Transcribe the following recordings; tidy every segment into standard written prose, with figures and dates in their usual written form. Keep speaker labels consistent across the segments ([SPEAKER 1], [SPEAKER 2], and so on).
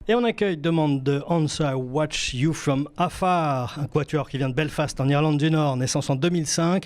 [SPEAKER 1] Et on accueille demande de Answer Watch You from Afar, un quatuor qui vient de Belfast en Irlande du Nord, naissance en 2005.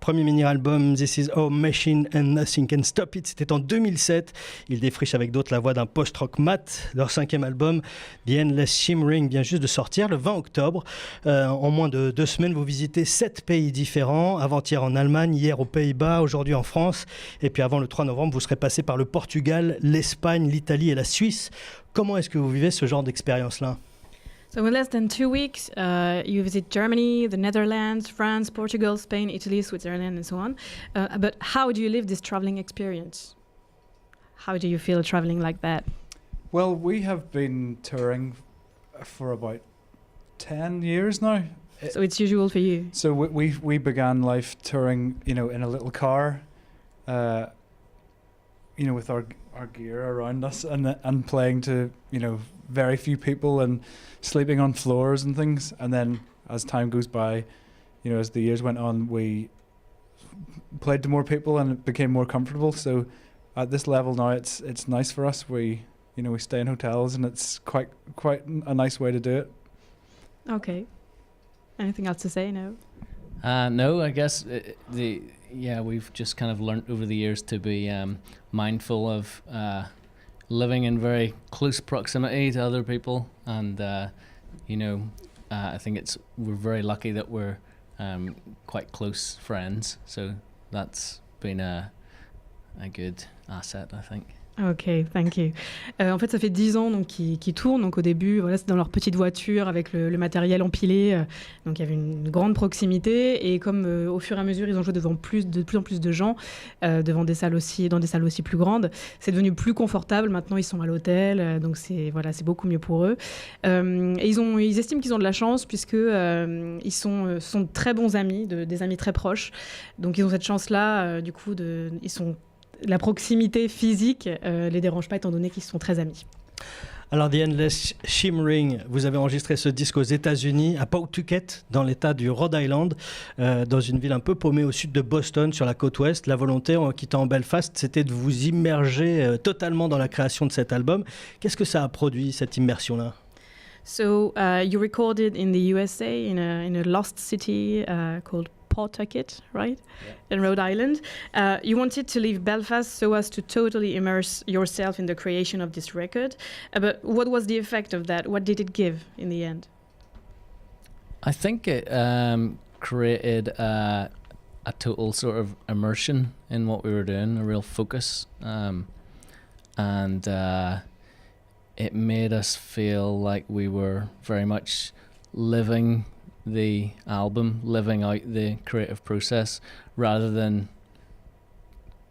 [SPEAKER 1] Premier mini-album This Is Our Machine and Nothing Can Stop It, c'était en 2007. Ils défrichent avec d'autres la voix d'un post-rock mat. Leur cinquième album, The Endless Shimmering, vient juste de sortir le 20 octobre. En moins de 2 semaines, vous visitez 7 pays différents. Avant-hier en Allemagne, hier aux Pays-Bas, aujourd'hui en France. Et puis avant le 3 novembre, vous serez passé par le Portugal, l'Espagne, l'Italie et la Suisse. Comment est-ce que vous vivez ce genre d'expérience-là?
[SPEAKER 2] So in less than 2 weeks, you visit Germany, the Netherlands, France, Portugal, Spain, Italy, Switzerland, and so on. But how do you live this traveling experience? How do you feel traveling like that?
[SPEAKER 3] Well, we have been touring for about 10 years now.
[SPEAKER 2] So it's usual for you?
[SPEAKER 3] So we began life touring, in a little car, with our gear around us and playing to, very few people and sleeping on floors and things. And then as time goes by, as the years went on, we played to more people and it became more comfortable. So at this level now, it's nice for us. We stay in hotels and it's quite a nice way to do it.
[SPEAKER 2] Okay. Anything else to say? No?
[SPEAKER 4] No, I guess we've just kind of learnt over the years to be mindful of living in very close proximity to other people, and I think we're very lucky that we're quite close friends, so that's been a good asset, I think.
[SPEAKER 2] Ok, thank you. En fait, ça fait 10 ans qu'ils tournent. Donc au début, voilà, c'était dans leur petite voiture avec le matériel empilé. Donc il y avait une grande proximité. Et comme au fur et à mesure, ils ont joué devant de plus en plus de gens, devant dans des salles aussi plus grandes, c'est devenu plus confortable. Maintenant, ils sont à l'hôtel. Donc c'est beaucoup mieux pour eux. Et ils estiment qu'ils ont de la chance puisque ils sont très bons amis, des amis très proches. Donc ils ont cette chance-là. La proximité physique les dérange pas étant donné qu'ils sont très amis.
[SPEAKER 1] Alors, The Endless Shimmering, vous avez enregistré ce disque aux États-Unis, à Pawtucket, dans l'état du Rhode Island, dans une ville un peu paumée au sud de Boston, sur la côte ouest. La volonté, en quittant Belfast, c'était de vous immerger totalement dans la création de cet album. Qu'est-ce que ça a produit, cette immersion-là?
[SPEAKER 2] So, you recorded in the USA, in a lost city called Pawtucket, right? Yeah. In Rhode Island. You wanted to leave Belfast so as to totally immerse yourself in the creation of this record. But what was the effect of that? What did it give in the end?
[SPEAKER 4] I think it created a total sort of immersion in what we were doing, a real focus. And it made us feel like we were very much living the album, living out the creative process rather than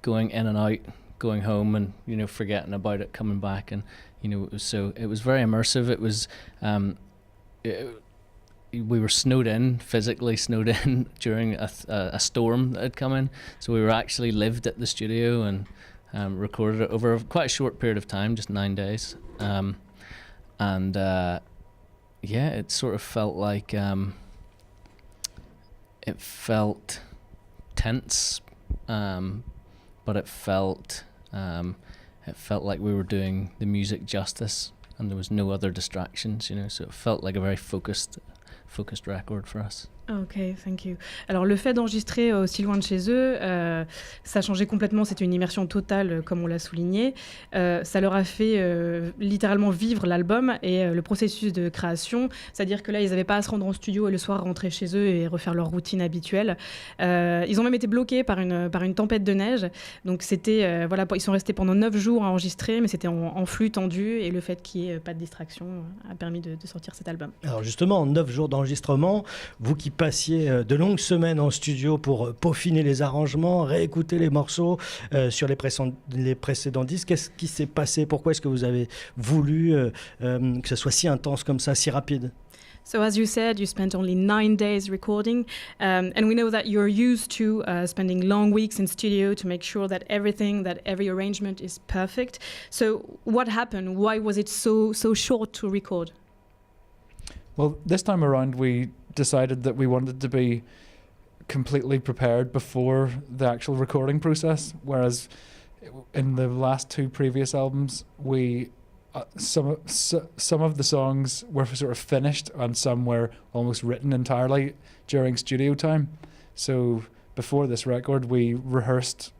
[SPEAKER 4] going in and out, going home and forgetting about it, coming back, and so it was very immersive. It was we were physically snowed in during a storm that had come in, so we were actually lived at the studio and recorded it over quite a short period of time, just 9 days, it sort of felt like it felt tense, but it felt like we were doing the music justice, and there was no other distractions, so it felt like a very focused record for us.
[SPEAKER 2] Ok, thank you. Alors le fait d'enregistrer aussi loin de chez eux, ça a changé complètement, c'était une immersion totale comme on l'a souligné. Ça leur a fait littéralement vivre l'album et le processus de création, c'est-à-dire que là ils n'avaient pas à se rendre en studio et le soir rentrer chez eux et refaire leur routine habituelle. Ils ont même été bloqués par une tempête de neige, donc c'était, ils sont restés pendant 9 jours à enregistrer, mais c'était en flux tendu et le fait qu'il n'y ait pas de distraction a permis de sortir cet album.
[SPEAKER 1] Alors justement, 9 jours d'enregistrement, vous qui passiez de longues semaines en studio pour peaufiner les arrangements, réécouter les morceaux sur les précédents disques. Qu'est-ce qui s'est passé? Pourquoi est-ce que vous avez voulu que ce soit si intense comme ça, si rapide?
[SPEAKER 2] So as you said, you spent only 9 days recording, and we know that you're used to spending long weeks in studio to make sure that every arrangement is perfect. So what happened? Why was it so short to record?
[SPEAKER 3] Well, this time around we decided that we wanted to be completely prepared before the actual recording process, whereas in the last 2 previous albums we some of the songs were sort of finished and some were almost written entirely during studio time. So before this record, we rehearsed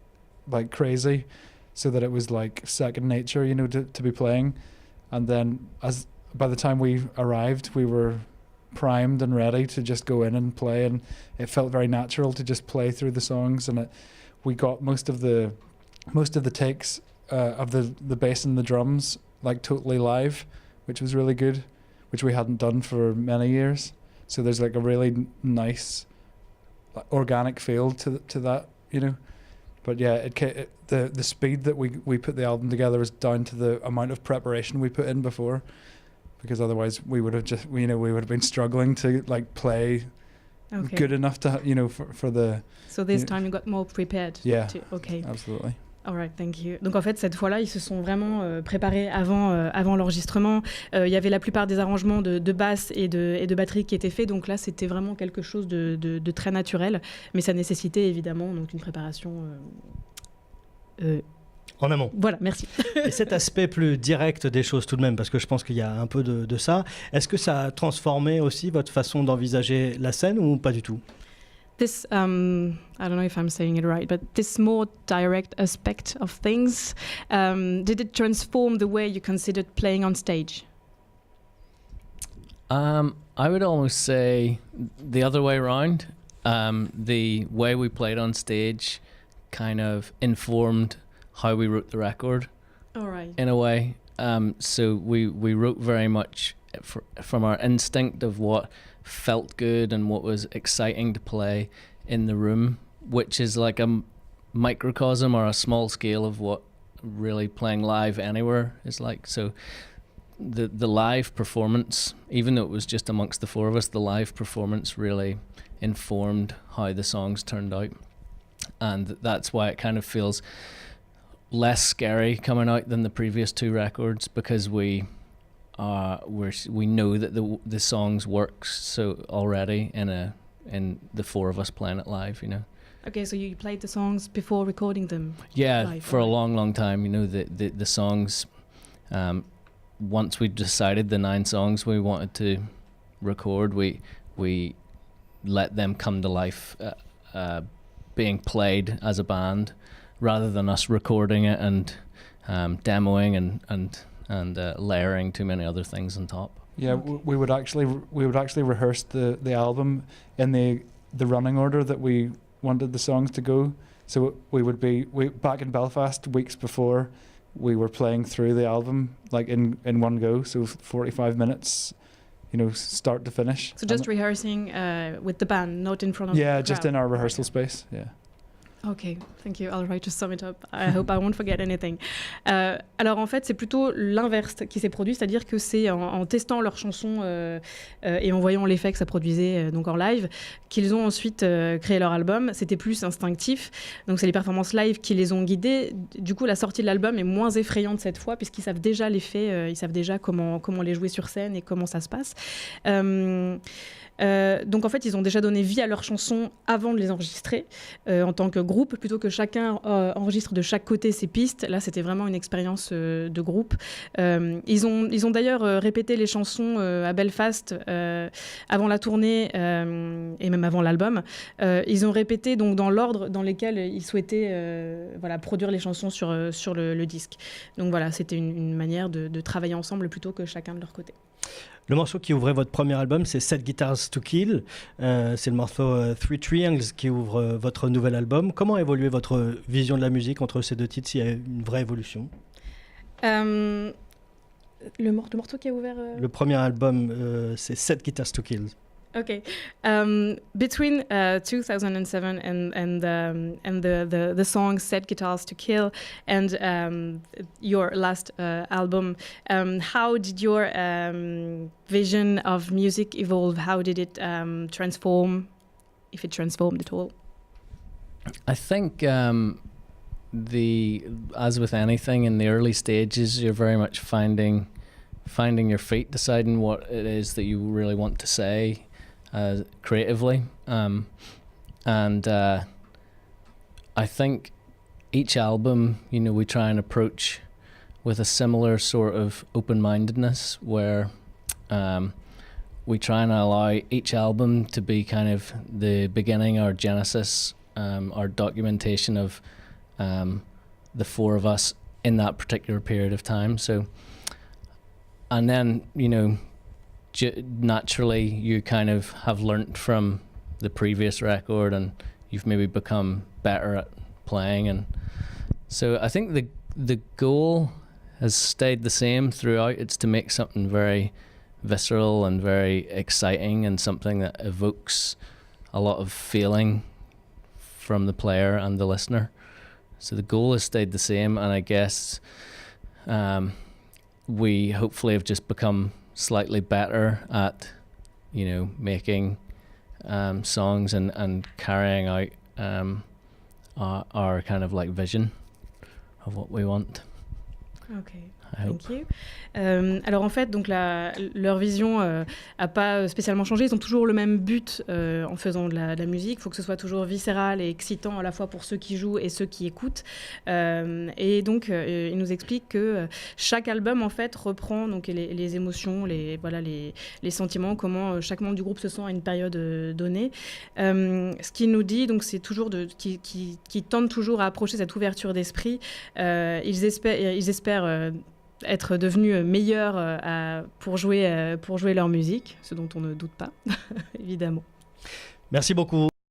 [SPEAKER 3] like crazy, so that it was like second nature, you know, to be playing. And then by the time we arrived, we were primed and ready to just go in and play, and it felt very natural to just play through the songs. And we got most of the takes of the bass and the drums like totally live, which was really good, which we hadn't done for many years. So there's like a really nice organic feel to that, you know. But yeah, the speed that we put the album together is down to the amount of preparation we put in before, because otherwise we would have been struggling to like play good enough to, you know, for the.
[SPEAKER 2] So this time you got more prepared.
[SPEAKER 3] Yeah.
[SPEAKER 2] Okay.
[SPEAKER 3] Absolutely.
[SPEAKER 2] All right, thank you. Donc en fait, cette fois-là, ils se sont vraiment préparés avant l'enregistrement. Il y avait la plupart des arrangements de basse et de batterie qui étaient faits. Donc là, c'était vraiment quelque chose de très naturel. Mais ça nécessitait évidemment donc, une préparation...
[SPEAKER 1] en amont.
[SPEAKER 2] Voilà, merci.
[SPEAKER 1] Et cet aspect plus direct des choses tout de même, parce que je pense qu'il y a un peu de ça, est-ce que ça a transformé aussi votre façon d'envisager la scène ou pas du tout?
[SPEAKER 2] This, I don't know if I'm saying it right, but this more direct aspect of things, did it transform the way you considered playing on stage?
[SPEAKER 4] I would almost say the other way around. The way we played on stage kind of informed how we wrote the record.
[SPEAKER 2] All right.
[SPEAKER 4] In a way. So we wrote very much from our instinct of what felt good and what was exciting to play in the room, which is like a microcosm or a small scale of what really playing live anywhere is like. So the live performance, even though it was just amongst the four of us, the live performance really informed how the songs turned out, and that's why it kind of feels less scary coming out than the previous two records, because we know that the songs works so already in the four of us playing it live, you know.
[SPEAKER 2] Okay, so you played the songs before recording them?
[SPEAKER 4] Yeah,
[SPEAKER 2] live,
[SPEAKER 4] for
[SPEAKER 2] right?
[SPEAKER 4] a long time, you know, the songs, once we decided the 9 songs we wanted to record, we let them come to life, being played as a band, rather than us recording it and demoing and layering too many other things on top.
[SPEAKER 3] Yeah,
[SPEAKER 2] Okay.
[SPEAKER 3] we would actually rehearse the album in the running order that we wanted the songs to go. So we back in Belfast weeks before, we were playing through the album like in one go, so 45 minutes, you know, start to finish.
[SPEAKER 2] So just rehearsing with the band, not in front of the
[SPEAKER 3] Yeah,
[SPEAKER 2] crowd.
[SPEAKER 3] just in our rehearsal space. Yeah.
[SPEAKER 2] Ok, thank you. I'll write to sum it up. I hope I won't forget anything. Alors en fait, c'est plutôt l'inverse qui s'est produit, c'est-à-dire que c'est en testant leurs chansons et en voyant l'effet que ça produisait donc en live, qu'ils ont ensuite créé leur album. C'était plus instinctif. Donc c'est les performances live qui les ont guidés. Du coup, la sortie de l'album est moins effrayante cette fois, puisqu'ils savent déjà l'effet, ils savent déjà comment les jouer sur scène et comment ça se passe. Donc en fait, ils ont déjà donné vie à leurs chansons avant de les enregistrer en tant que groupe, plutôt que chacun enregistre de chaque côté ses pistes. Là, c'était vraiment une expérience de groupe. Ils ont d'ailleurs répété les chansons à Belfast avant la tournée et même avant l'album. Ils ont répété donc dans l'ordre dans lequel ils souhaitaient produire les chansons sur le disque. Donc voilà, c'était une manière de travailler ensemble plutôt que chacun de leur côté.
[SPEAKER 1] Le morceau qui ouvrait votre premier album, c'est 7 Guitars to Kill. C'est le morceau Three Triangles qui ouvre votre nouvel album. Comment a évolué votre vision de la musique entre ces deux titres, s'il y a une vraie évolution?
[SPEAKER 2] Le morceau qui a ouvert...
[SPEAKER 1] Le premier album, c'est 7 Guitars to Kill.
[SPEAKER 2] Okay. Between 2007 and the song "Set Guitars to Kill" and your last album, how did your vision of music evolve? How did it transform, if it transformed at all?
[SPEAKER 4] I think as with anything in the early stages, you're very much finding your feet, deciding what it is that you really want to say creatively, and I think each album, you know, we try and approach with a similar sort of open-mindedness where we try and allow each album to be kind of the beginning or genesis, or documentation of the four of us in that particular period of time. So, and then, you know, naturally you kind of have learnt from the previous record and you've maybe become better at playing. And so I think the goal has stayed the same throughout. It's to make something very visceral and very exciting and something that evokes a lot of feeling from the player and the listener. So the goal has stayed the same, and I guess we hopefully have just become slightly better at, you know, making songs and carrying out our kind of like vision of what we want.
[SPEAKER 2] Okay. Thank you. Alors en fait, donc leur vision a pas spécialement changé. Ils ont toujours le même but en faisant de la musique. Il faut que ce soit toujours viscéral et excitant à la fois pour ceux qui jouent et ceux qui écoutent. Et donc, ils nous expliquent que chaque album en fait reprend donc les émotions, les sentiments, comment chaque membre du groupe se sent à une période donnée. Ce qu'il nous dit, donc, c'est toujours qui tente toujours à approcher cette ouverture d'esprit. Ils espèrent être devenus meilleurs pour jouer leur musique, ce dont on ne doute pas, évidemment.
[SPEAKER 1] Merci beaucoup.